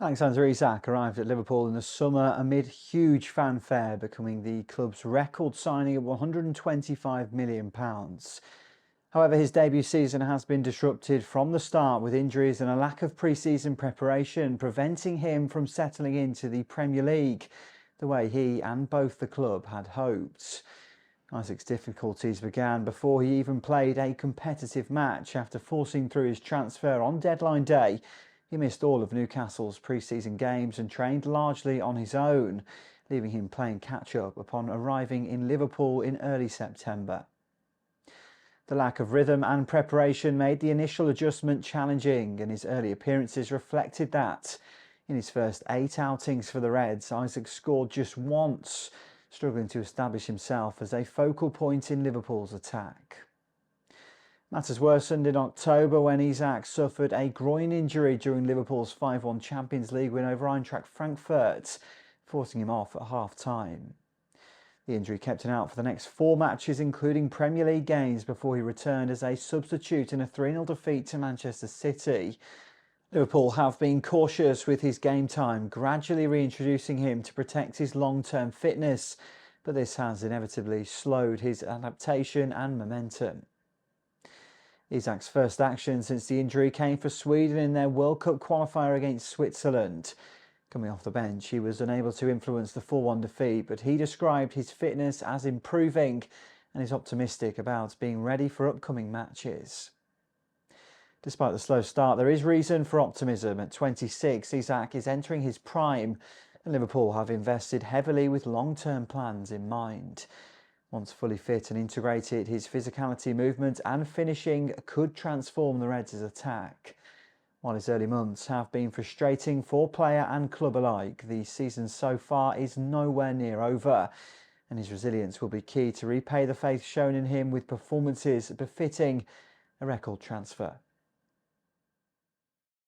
Alexander Isak arrived at Liverpool in the summer amid huge fanfare, becoming the club's record signing of £125 million. However, his debut season has been disrupted from the start, with injuries and a lack of pre-season preparation preventing him from settling into the Premier League the way he and both the club had hoped. Isak's difficulties began before he even played a competitive match. After forcing through his transfer on deadline day, he missed all of Newcastle's pre-season games and trained largely on his own, leaving him playing catch-up upon arriving in Liverpool in early September. The lack of rhythm and preparation made the initial adjustment challenging, and his early appearances reflected that. In his first 8 outings for the Reds, Isak scored just once, struggling to establish himself as a focal point in Liverpool's attack. Matters worsened in October when Isak suffered a groin injury during Liverpool's 5-1 Champions League win over Eintracht Frankfurt, forcing him off at half-time. The injury kept him out for the next 4 matches, including Premier League games, before he returned as a substitute in a 3-0 defeat to Manchester City. Liverpool have been cautious with his game time, gradually reintroducing him to protect his long-term fitness, but this has inevitably slowed his adaptation and momentum. Isak's first action since the injury came for Sweden in their World Cup qualifier against Switzerland. Coming off the bench, he was unable to influence the 4-1 defeat, but he described his fitness as improving and is optimistic about being ready for upcoming matches. Despite the slow start, there is reason for optimism. At 26, Isak is entering his prime, and Liverpool have invested heavily with long-term plans in mind. Once fully fit and integrated, his physicality, movement and finishing could transform the Reds' attack. While his early months have been frustrating for player and club alike, the season so far is nowhere near over, and his resilience will be key to repay the faith shown in him with performances befitting a record transfer.